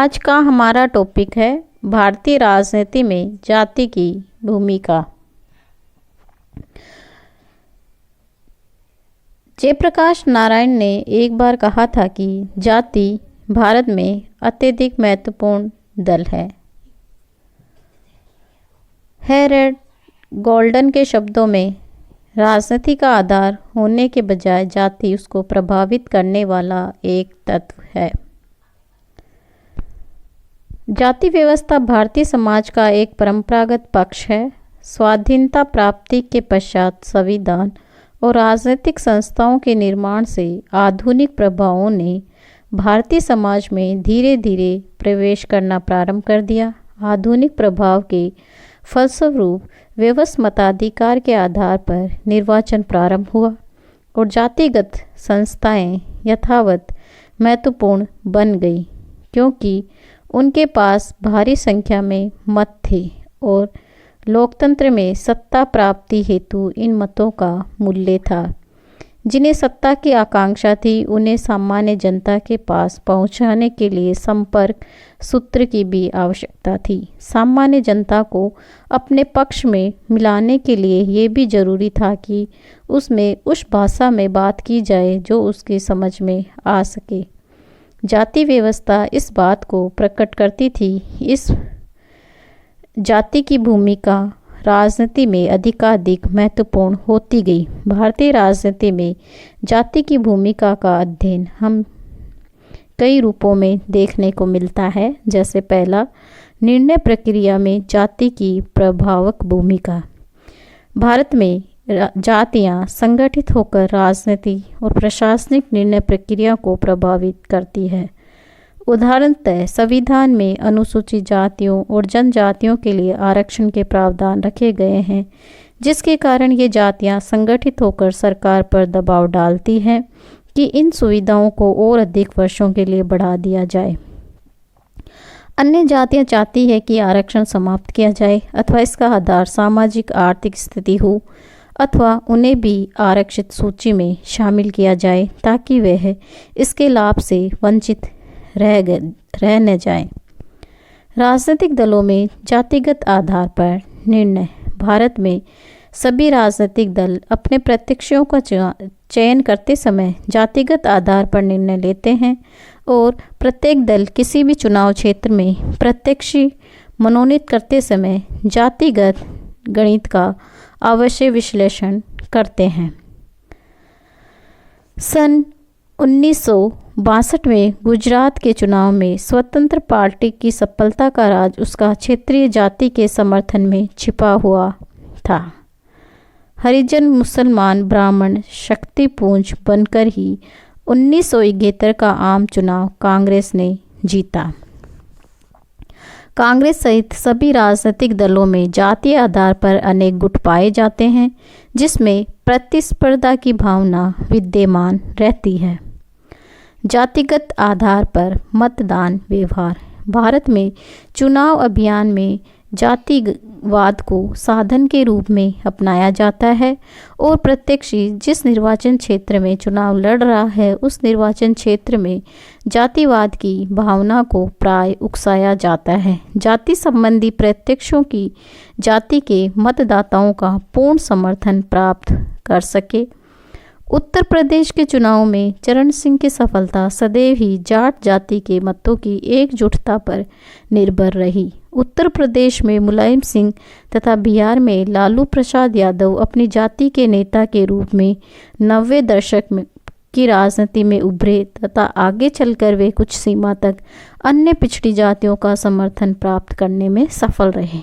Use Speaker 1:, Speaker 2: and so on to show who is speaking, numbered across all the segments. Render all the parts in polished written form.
Speaker 1: आज का हमारा टॉपिक है भारतीय राजनीति में जाति की भूमिका। जयप्रकाश नारायण ने एक बार कहा था कि जाति भारत में अत्यधिक महत्वपूर्ण दल है। हेरेड गोल्डन के शब्दों में राजनीति का आधार होने के बजाय जाति उसको प्रभावित करने वाला एक तत्व है। जाति व्यवस्था भारतीय समाज का एक परंपरागत पक्ष है। स्वाधीनता प्राप्ति के पश्चात संविधान और राजनीतिक संस्थाओं के निर्माण से आधुनिक प्रभावों ने भारतीय समाज में धीरे धीरे प्रवेश करना प्रारंभ कर दिया। आधुनिक प्रभाव के फलस्वरूप व्यवस्थ मताधिकार के आधार पर निर्वाचन प्रारंभ हुआ और जातिगत संस्थाएं यथावत महत्वपूर्ण बन गई, क्योंकि उनके पास भारी संख्या में मत थे और लोकतंत्र में सत्ता प्राप्ति हेतु इन मतों का मूल्य था। जिन्हें सत्ता की आकांक्षा थी, उन्हें सामान्य जनता के पास पहुंचाने के लिए संपर्क सूत्र की भी आवश्यकता थी। सामान्य जनता को अपने पक्ष में मिलाने के लिए ये भी जरूरी था कि उसमें उस भाषा में बात की जाए जो उसकी समझ में आ सके। जाति व्यवस्था इस बात को प्रकट करती थी। इस जाति की भूमिका राजनीति में अधिकाधिक महत्वपूर्ण होती गई। भारतीय राजनीति में जाति की भूमिका का अध्ययन हम कई रूपों में देखने को मिलता है। जैसे पहला, निर्णय प्रक्रिया में जाति की प्रभावक भूमिका। भारत में जातियां संगठित होकर राजनीति और प्रशासनिक निर्णय प्रक्रिया को प्रभावित करती है। उदाहरणतः संविधान में अनुसूचित जातियों और जनजातियों के लिए आरक्षण के प्रावधान रखे गए हैं, जिसके कारण ये जातियां संगठित होकर सरकार पर दबाव डालती हैं कि इन सुविधाओं को और अधिक वर्षों के लिए बढ़ा दिया जाए। अन्य जातियां चाहती है कि आरक्षण समाप्त किया जाए अथवा इसका आधार सामाजिक आर्थिक स्थिति हो, अथवा उन्हें भी आरक्षित सूची में शामिल किया जाए ताकि वह इसके लाभ से वंचित रह न जाए। राजनीतिक दलों में जातिगत आधार पर निर्णय। भारत में सभी राजनीतिक दल अपने प्रत्याशियों का चयन करते समय जातिगत आधार पर निर्णय लेते हैं और प्रत्येक दल किसी भी चुनाव क्षेत्र में प्रत्याशी मनोनीत करते समय जातिगत गणित का अवश्य विश्लेषण करते हैं। सन 1962 में गुजरात के चुनाव में स्वतंत्र पार्टी की सफलता का राज उसका क्षेत्रीय जाति के समर्थन में छिपा हुआ था। हरिजन, मुसलमान, ब्राह्मण शक्तिपुंज बनकर ही 1971 का आम चुनाव कांग्रेस ने जीता। कांग्रेस सहित सभी राजनीतिक दलों में जातीय आधार पर अनेक गुट पाए जाते हैं, जिसमें प्रतिस्पर्धा की भावना विद्यमान रहती है। जातिगत आधार पर मतदान व्यवहार। भारत में चुनाव अभियान में जातिवाद को साधन के रूप में अपनाया जाता है और प्रत्याशी जिस निर्वाचन क्षेत्र में चुनाव लड़ रहा है उस निर्वाचन क्षेत्र में जातिवाद की भावना को प्राय उकसाया जाता है। जाति संबंधी प्रत्याशियों की जाति के मतदाताओं का पूर्ण समर्थन प्राप्त कर सके। उत्तर प्रदेश के चुनाव में चरण सिंह की सफलता सदैव ही जाट जाति के मतों की एकजुटता पर निर्भर रही। उत्तर प्रदेश में मुलायम सिंह तथा बिहार में लालू प्रसाद यादव अपनी जाति के नेता के रूप में 90 दशक की राजनीति में उभरे तथा आगे चलकर वे कुछ सीमा तक अन्य पिछड़ी जातियों का समर्थन प्राप्त करने में सफल रहे।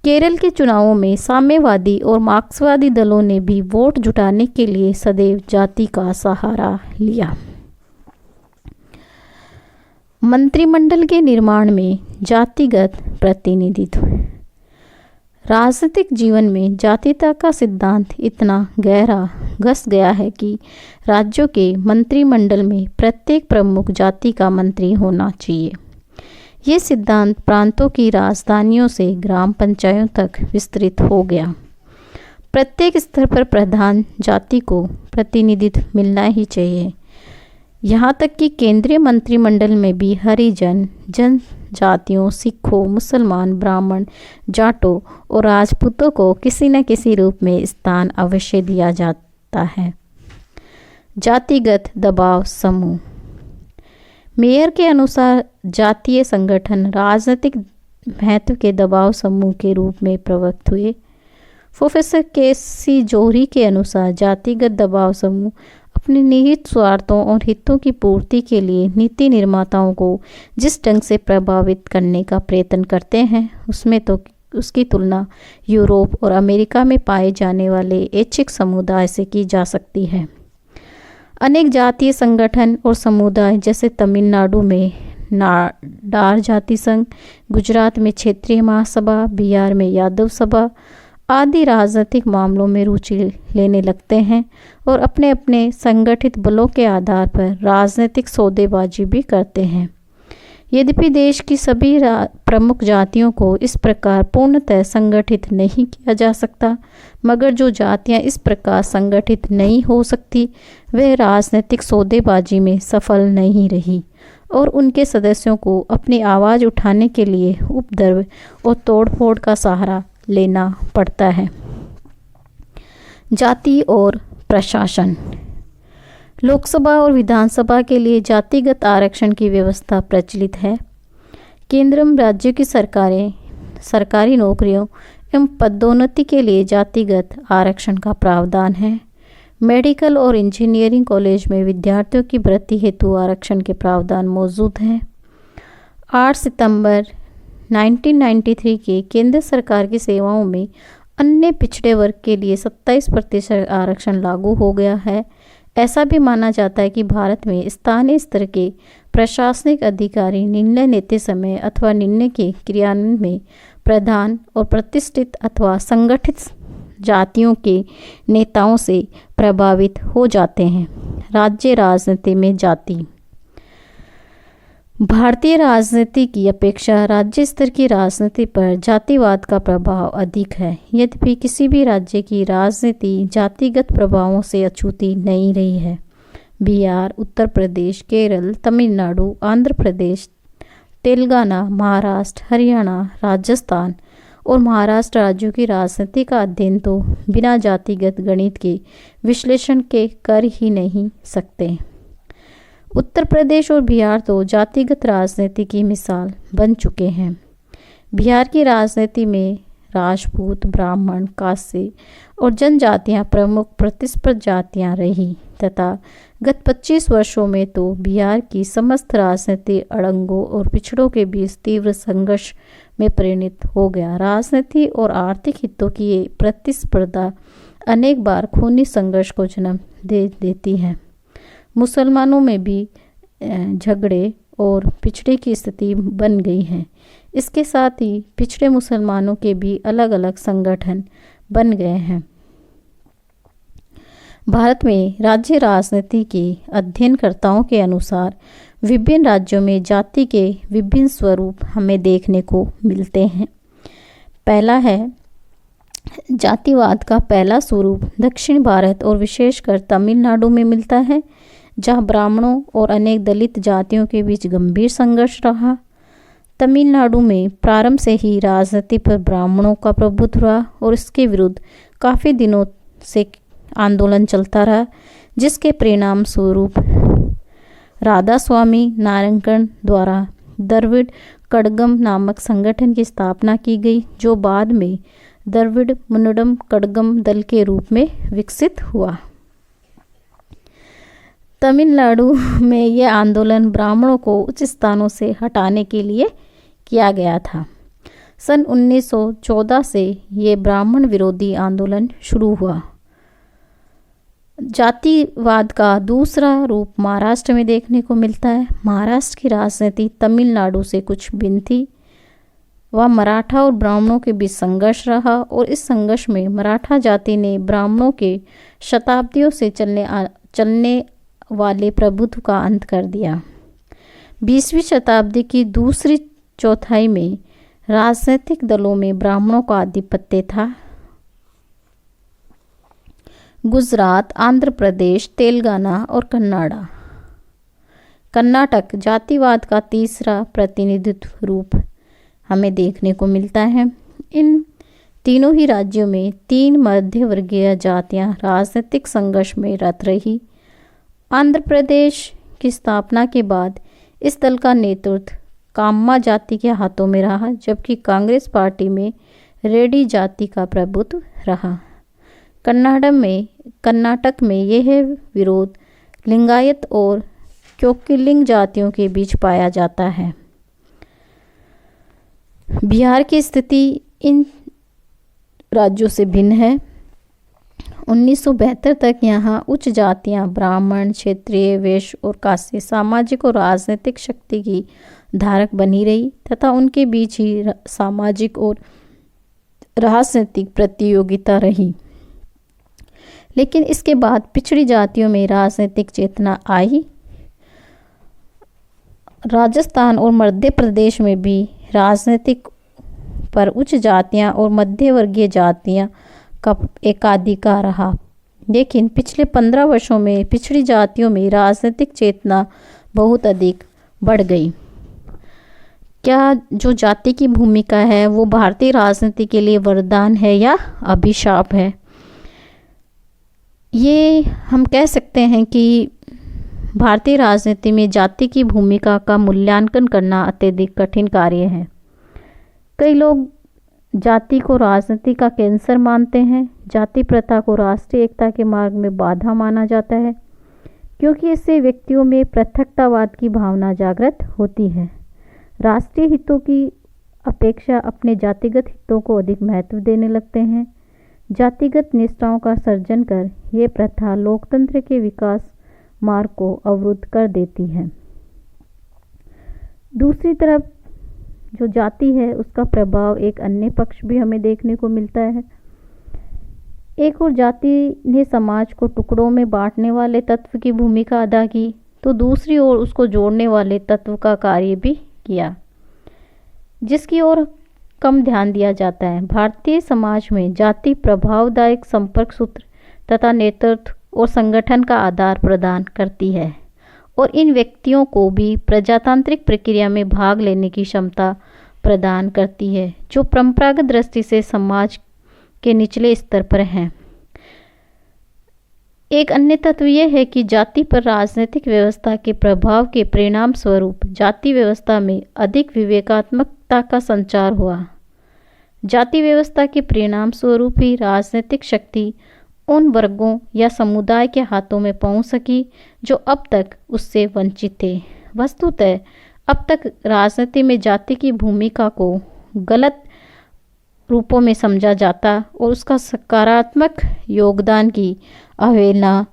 Speaker 1: केरल के चुनावों में साम्यवादी और मार्क्सवादी दलों ने भी वोट जुटाने के लिए सदैव जाति का सहारा लिया। मंत्रिमंडल के निर्माण में जातिगत प्रतिनिधित्व। राजनीतिक जीवन में जातीयता का सिद्धांत इतना गहरा घुस गया है कि राज्यों के मंत्रिमंडल में प्रत्येक प्रमुख जाति का मंत्री होना चाहिए। ये सिद्धांत प्रांतों की राजधानियों से ग्राम पंचायतों तक विस्तृत हो गया। प्रत्येक स्तर पर प्रधान जाति को प्रतिनिधित्व मिलना ही चाहिए। यहाँ तक कि केंद्रीय मंत्रिमंडल में भी हरिजन, जनजातियों, सिखों, मुसलमान, ब्राह्मण, जाटों और राजपूतों को किसी न किसी रूप में स्थान अवश्य दिया जाता है। जातिगत दबाव समूह। मेयर के अनुसार जातीय संगठन राजनीतिक महत्व के दबाव समूह के रूप में प्रवृत्त हुए। Professor KC. जोहरी के अनुसार जातिगत दबाव समूह अपने निहित स्वार्थों और हितों की पूर्ति के लिए नीति निर्माताओं को जिस ढंग से प्रभावित करने का प्रयत्न करते हैं उसमें तो उसकी तुलना यूरोप और अमेरिका में पाए जाने वाले ऐच्छिक समुदाय से की जा सकती है। अनेक जातीय संगठन और समुदाय जैसे तमिलनाडु में नाडार जाति संघ, गुजरात में क्षेत्रीय महासभा, बिहार में यादव सभा आदि राजनीतिक मामलों में रुचि लेने लगते हैं और अपने अपने संगठित बलों के आधार पर राजनीतिक सौदेबाजी भी करते हैं। यद्यपि देश की सभी प्रमुख जातियों को इस प्रकार पूर्णतः संगठित नहीं किया जा सकता, मगर जो जातियां इस प्रकार संगठित नहीं हो सकती वे राजनीतिक सौदेबाजी में सफल नहीं रही और उनके सदस्यों को अपनी आवाज़ उठाने के लिए उपद्रव और तोड़फोड़ का सहारा लेना पड़ता है। जाति और प्रशासन। लोकसभा और विधानसभा के लिए जातिगत आरक्षण की व्यवस्था प्रचलित है। केंद्र एवं राज्य की सरकारें सरकारी नौकरियों एवं पदोन्नति के लिए जातिगत आरक्षण का प्रावधान है। मेडिकल और इंजीनियरिंग कॉलेज में विद्यार्थियों की भर्ती हेतु आरक्षण के प्रावधान मौजूद हैं। 8 सितंबर 1993 के केंद्र सरकार की सेवाओं में अन्य पिछड़े वर्ग के लिए 27% आरक्षण लागू हो गया है। ऐसा भी माना जाता है कि भारत में स्थानीय स्तर के प्रशासनिक अधिकारी निर्णय लेते समय अथवा निर्णय के क्रियान्वयन में प्रधान और प्रतिष्ठित अथवा संगठित जातियों के नेताओं से प्रभावित हो जाते हैं। राज्य राजनीति में जाति। भारतीय राजनीति की अपेक्षा राज्य स्तर की राजनीति पर जातिवाद का प्रभाव अधिक है। यद्यपि किसी भी राज्य की राजनीति जातिगत प्रभावों से अछूती नहीं रही है। बिहार, उत्तर प्रदेश, केरल, तमिलनाडु, आंध्र प्रदेश, तेलंगाना, महाराष्ट्र, हरियाणा, राजस्थान और महाराष्ट्र राज्यों की राजनीति का अध्ययन तो बिना जातिगत गणित के विश्लेषण के कर ही नहीं सकते। उत्तर प्रदेश और बिहार तो जातिगत राजनीति की मिसाल बन चुके हैं। बिहार की राजनीति में राजपूत, ब्राह्मण, कासी और जनजातियां प्रमुख प्रतिस्पर्धी जातियां रही तथा गत 25 वर्षों में तो बिहार की समस्त राजनीति अड़ंगों और पिछड़ों के बीच तीव्र संघर्ष में परिणत हो गया। राजनीति और आर्थिक हितों की ये प्रतिस्पर्धा अनेक बार खूनी संघर्ष को जन्म दे देती है। मुसलमानों में भी झगड़े और पिछड़े की स्थिति बन गई है। इसके साथ ही पिछड़े मुसलमानों के भी अलग अलग संगठन बन गए हैं। भारत में राज्य राजनीति के अध्ययनकर्ताओं के अनुसार विभिन्न राज्यों में जाति के विभिन्न स्वरूप हमें देखने को मिलते हैं। पहला है जातिवाद का पहला स्वरूप दक्षिण भारत और विशेषकर तमिलनाडु में मिलता है, जहां ब्राह्मणों और अनेक दलित जातियों के बीच गंभीर संघर्ष रहा। तमिलनाडु में प्रारंभ से ही राजनीति पर ब्राह्मणों का प्रभुत्व रहा और इसके विरुद्ध काफ़ी दिनों से आंदोलन चलता रहा, जिसके परिणाम स्वरूप राधा स्वामी नारायणन द्वारा द्रविड़ कड़गम नामक संगठन की स्थापना की गई, जो बाद में द्रविड़ मुन्नडम कड़गम दल के रूप में विकसित हुआ। तमिलनाडु में यह आंदोलन ब्राह्मणों को उच्च स्थानों से हटाने के लिए किया गया था। सन 1914 से ये ब्राह्मण विरोधी आंदोलन शुरू हुआ। जातिवाद का दूसरा रूप महाराष्ट्र में देखने को मिलता है। महाराष्ट्र की राजनीति तमिलनाडु से कुछ भिन्न थी। वह मराठा और ब्राह्मणों के बीच संघर्ष रहा और इस संघर्ष में मराठा जाति ने ब्राह्मणों के शताब्दियों से चलने वाले प्रभुत्व का अंत कर दिया। 20वीं शताब्दी की दूसरी चौथाई में राजनीतिक दलों में ब्राह्मणों का आधिपत्य था। गुजरात, आंध्र प्रदेश, तेलंगाना और कन्नाडा कर्नाटक जातिवाद का तीसरा प्रतिनिधित्व रूप हमें देखने को मिलता है। इन तीनों ही राज्यों में 3 मध्यवर्गीय जातियां राजनीतिक संघर्ष में रत रही। आंध्र प्रदेश की स्थापना के बाद इस दल का नेतृत्व काम्मा जाति के हाथों में रहा, जबकि कांग्रेस पार्टी में रेड्डी जाति का प्रभुत्व रहा। कर्नाटक में यह विरोध लिंगायत और क्योकिलिंग जातियों के बीच पाया जाता है। बिहार की स्थिति इन राज्यों से भिन्न है। 1972 तक यहाँ उच्च जातियाँ ब्राह्मण, क्षेत्रीय, वैश्य और कांस्य सामाजिक और राजनीतिक शक्ति की धारक बनी रही तथा उनके बीच ही सामाजिक और राजनीतिक प्रतियोगिता रही। लेकिन इसके बाद पिछड़ी जातियों में राजनीतिक चेतना आई। राजस्थान और मध्य प्रदेश में भी राजनीतिक पर उच्च जातियां और मध्य वर्गीय जातियां का एकाधिकार रहा। लेकिन पिछले 15 वर्षों में पिछड़ी जातियों में राजनीतिक चेतना बहुत अधिक बढ़ गई। क्या जो जाति की भूमिका है वो भारतीय राजनीति के लिए वरदान है या अभिशाप है? ये हम कह सकते हैं कि भारतीय राजनीति में जाति की भूमिका का मूल्यांकन करना अत्यधिक कठिन कार्य है। कई लोग जाति को राजनीति का कैंसर मानते हैं। जाति प्रथा को राष्ट्रीय एकता के मार्ग में बाधा माना जाता है, क्योंकि इससे व्यक्तियों में पृथकतावाद की भावना जागृत होती है। राष्ट्रीय हितों की अपेक्षा अपने जातिगत हितों को अधिक महत्व देने लगते हैं। जातिगत निष्ठाओं का सर्जन कर ये प्रथा लोकतंत्र के विकास मार्ग को अवरुद्ध कर देती है। दूसरी तरफ जो जाति है उसका प्रभाव एक अन्य पक्ष भी हमें देखने को मिलता है। एक और जाति ने समाज को टुकड़ों में बांटने वाले तत्व की भूमिका अदा की, तो दूसरी ओर उसको जोड़ने वाले तत्व का कार्य भी किया, जिसकी ओर कम ध्यान दिया जाता है। भारतीय समाज में जाति प्रभावदायक संपर्क सूत्र तथा नेतृत्व और संगठन का आधार प्रदान करती है और इन व्यक्तियों को भी प्रजातांत्रिक प्रक्रिया में भाग लेने की क्षमता प्रदान करती है, जो परंपरागत दृष्टि से समाज के निचले स्तर पर हैं। एक अन्य तत्व यह है कि जाति पर राजनीतिक व्यवस्था के प्रभाव के परिणाम स्वरूप जाति व्यवस्था में अधिक विवेकात्मकता का संचार हुआ। जाति व्यवस्था के परिणाम स्वरूप ही राजनीतिक शक्ति उन वर्गों या समुदाय के हाथों में पहुंच सकी जो अब तक उससे वंचित थे। वस्तुतः अब तक राजनीति में जाति की भूमिका को गलत रूपों में समझा जाता और उसका सकारात्मक योगदान की अवहेलना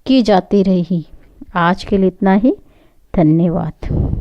Speaker 1: की जाती रही। आज के लिए इतना ही। धन्यवाद।